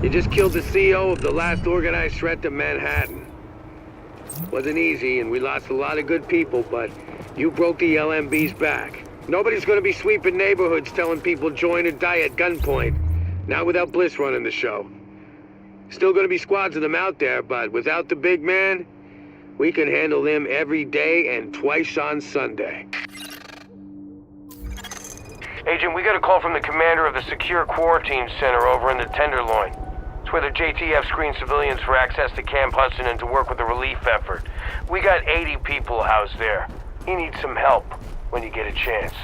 You just killed the CEO of the last organized threat to Manhattan. Wasn't easy, and we lost a lot of good people, but you broke the LMB's back. Nobody's gonna be sweeping neighborhoods telling people join or die at gunpoint. Not without Bliss running the show. Still gonna be squads of them out there, but without the big man, we can handle them every day and twice on Sunday. Agent, we got a call from the commander of the Secure Quarantine Center over in the Tenderloin. It's where the JTF screens civilians for access to Camp Hudson and to work with the relief effort. We got 80 people housed there. He needs some help when you get a chance.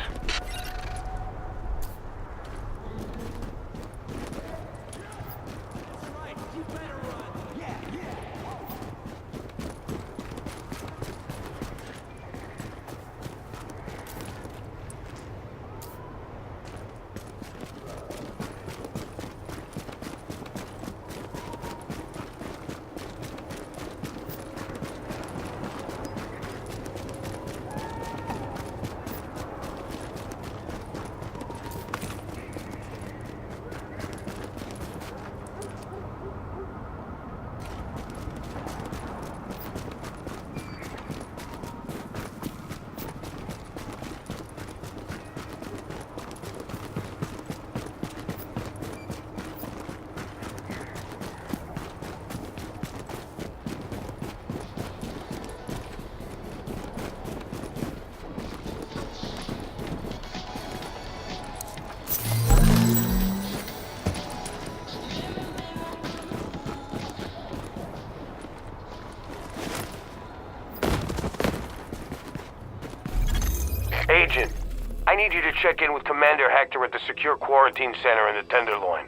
Agent, I need you to check in with Commander Hector at the Secure Quarantine Center in the Tenderloin.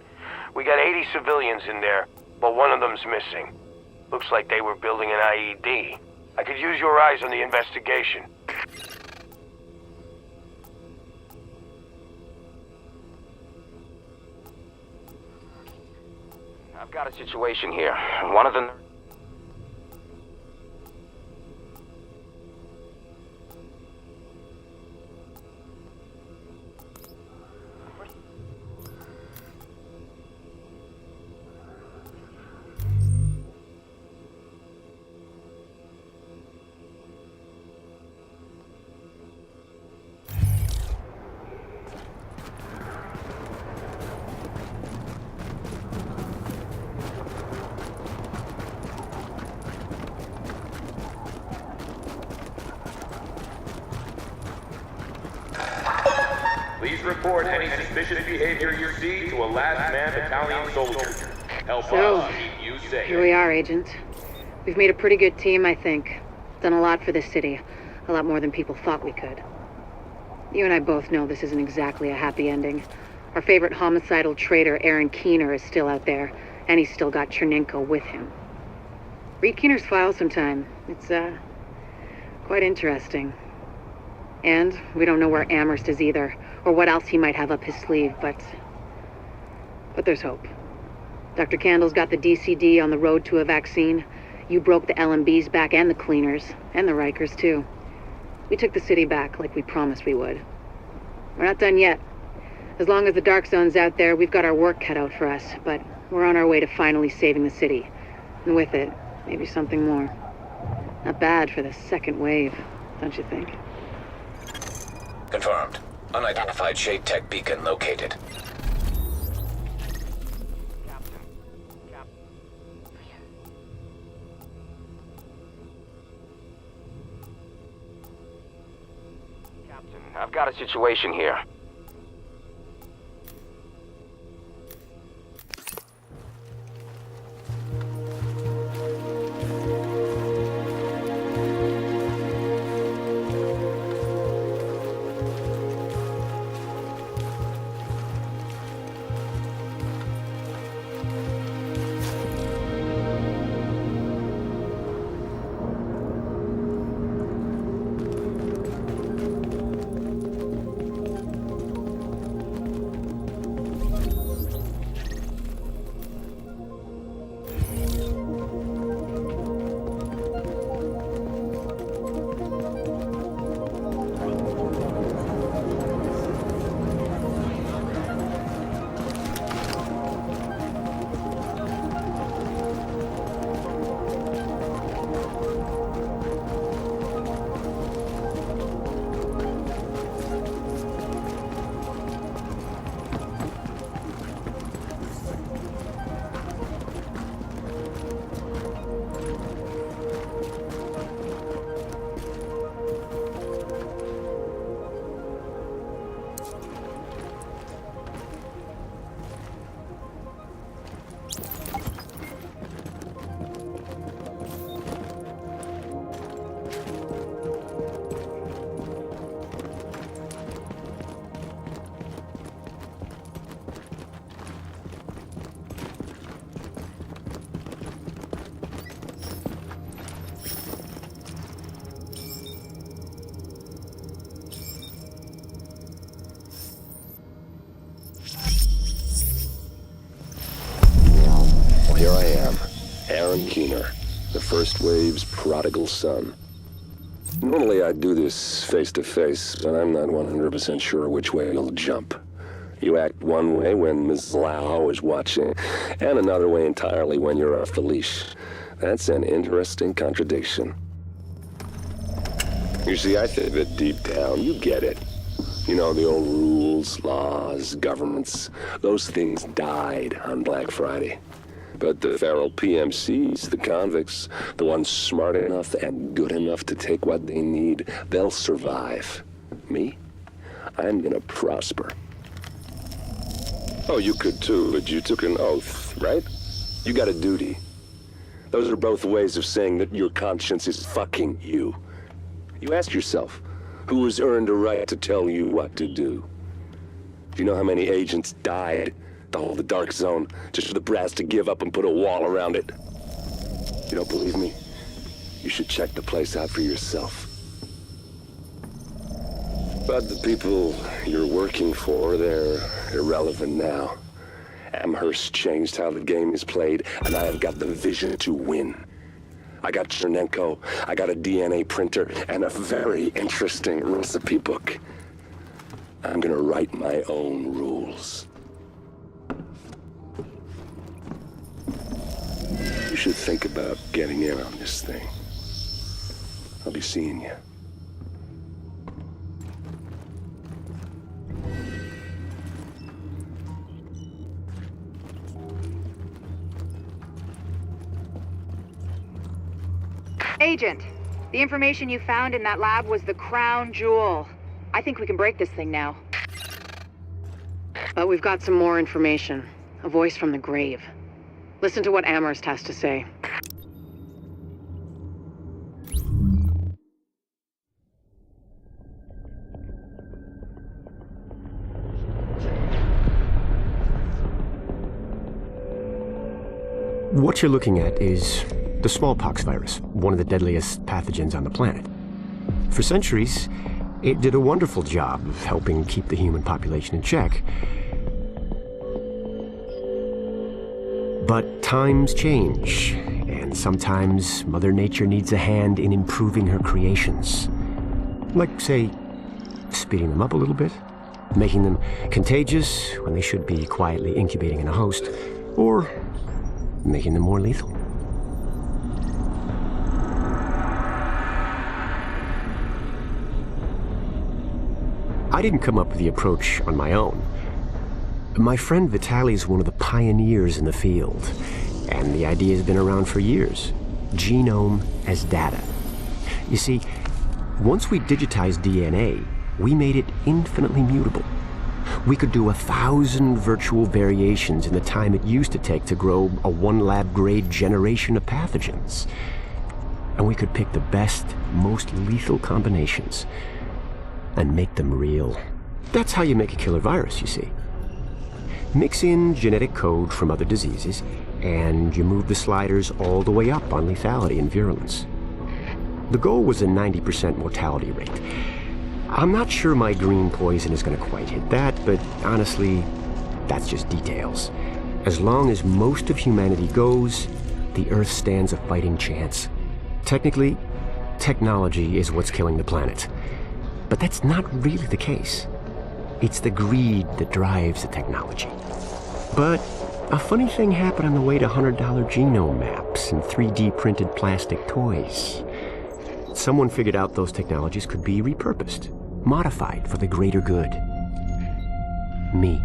We got 80 civilians in there, but one of them's missing. Looks like they were building an IED. I could use your eyes on the investigation. I've got a situation here. One of the... Please report any suspicious behavior you see to a last-man battalion soldier. Help us keep you safe. Here we are, Agent. We've made a pretty good team, I think. Done a lot for this city. A lot more than people thought we could. You and I both know this isn't exactly a happy ending. Our favorite homicidal traitor, Aaron Keener, is still out there, and he's still got Chernenko with him. Read Keener's file sometime. It's, quite interesting. And we don't know where Amherst is either, or what else he might have up his sleeve, but there's hope. Dr. Candle's got the DCD on the road to a vaccine. You broke the LMB's back and the cleaners, and the Rikers too. We took the city back like we promised we would. We're not done yet. As long as the Dark Zone's out there, we've got our work cut out for us, but we're on our way to finally saving the city. And with it, maybe something more. Not bad for the second wave, don't you think? Confirmed. Unidentified Shade Tech beacon located. Captain, I've got a situation here. here I am, Aaron Keener, the First Wave's prodigal son. Normally I'd do this face-to-face, but I'm not 100% sure which way you'll jump. You act one way when Ms. Lau is watching, and another way entirely when you're off the leash. That's an interesting contradiction. You see, I think that deep down, you get it. You know, the old rules, laws, governments, those things died on Black Friday. But the feral PMCs, the convicts, the ones smart enough and good enough to take what they need, they'll survive. Me? I'm gonna prosper. Oh, you could too, but you took an oath, right? You got a duty. Those are both ways of saying that your conscience is fucking you. You ask yourself, who has earned a right to tell you what to do? Do you know how many agents died to hold the Dark Zone just for the brass to give up and put a wall around it? You don't believe me? You should check the place out for yourself. But the people you're working for, they're irrelevant now. Amherst changed how the game is played, and I have got the vision to win. I got Chernenko, I got a DNA printer, and a very interesting recipe book. I'm gonna write my own rules. You should think about getting in on this thing. I'll be seeing you. Agent, the information you found in that lab was the crown jewel. I think we can break this thing now. But we've got some more information. A voice from the grave. Listen to what Amherst has to say. What you're looking at is the smallpox virus, one of the deadliest pathogens on the planet. For centuries, it did a wonderful job of helping keep the human population in check. But times change, and sometimes Mother Nature needs a hand in improving her creations. Like, say, speeding them up a little bit, making them contagious when they should be quietly incubating in a host, or making them more lethal. I didn't come up with the approach on my own. My friend Vitaly is one of the pioneers in the field, and the idea has been around for years. Genome as data. You see, once we digitized DNA, we made it infinitely mutable. We could do 1,000 virtual variations in the time it used to take to grow a one lab-grade generation of pathogens. And we could pick the best, most lethal combinations and make them real. That's how you make a killer virus, you see. Mix in genetic code from other diseases, and you move the sliders all the way up on lethality and virulence. The goal was a 90% mortality rate. I'm not sure my green poison is going to quite hit that, but honestly, that's just details. As long as most of humanity goes, the Earth stands a fighting chance. Technically, technology is what's killing the planet. But that's not really the case. It's the greed that drives the technology. But a funny thing happened on the way to $100 genome maps and 3D printed plastic toys. Someone figured out those technologies could be repurposed, modified for the greater good. Me.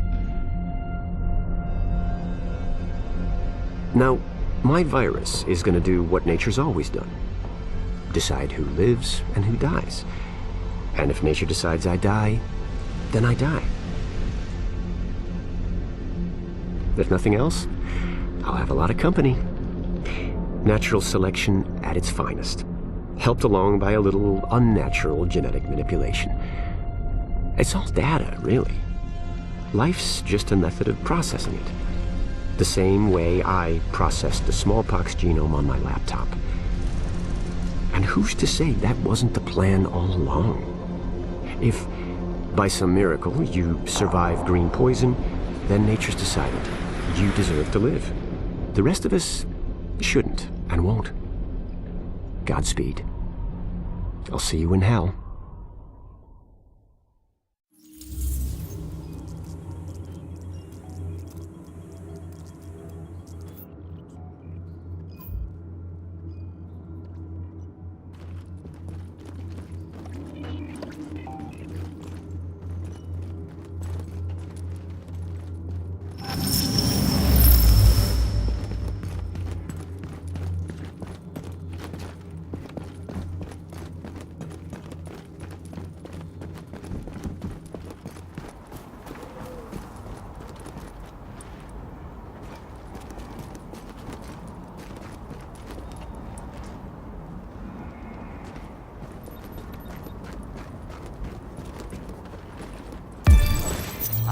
Now, my virus is going to do what nature's always done. Decide who lives and who dies. And if nature decides I die, then I die. If nothing else, I'll have a lot of company. Natural selection at its finest, helped along by a little unnatural genetic manipulation. It's all data, really. Life's just a method of processing it. The same way I processed the smallpox genome on my laptop. And who's to say that wasn't the plan all along? If, by some miracle, you survive green poison, then nature's decided you deserve to live. The rest of us shouldn't and won't. Godspeed. I'll see you in hell.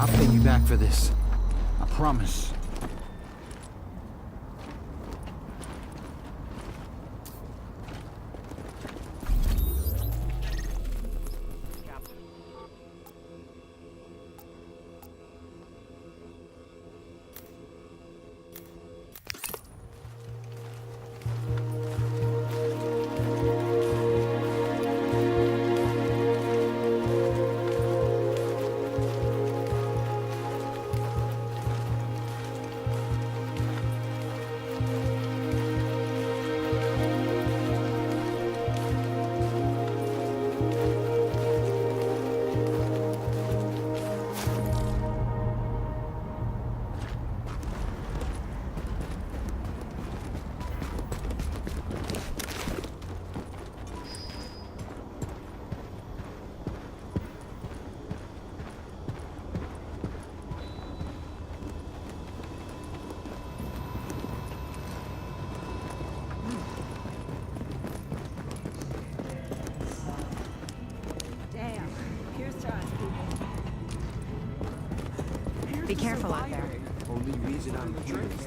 I'll pay you back for this. I promise. Be careful out there. Only reason I'm here is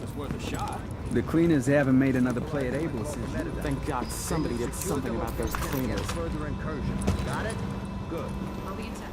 It's worth a shot. The cleaners haven't made another play at Able since. Thank God somebody did something about those cleaners. further incursion. Got it? Good. I'll be in touch.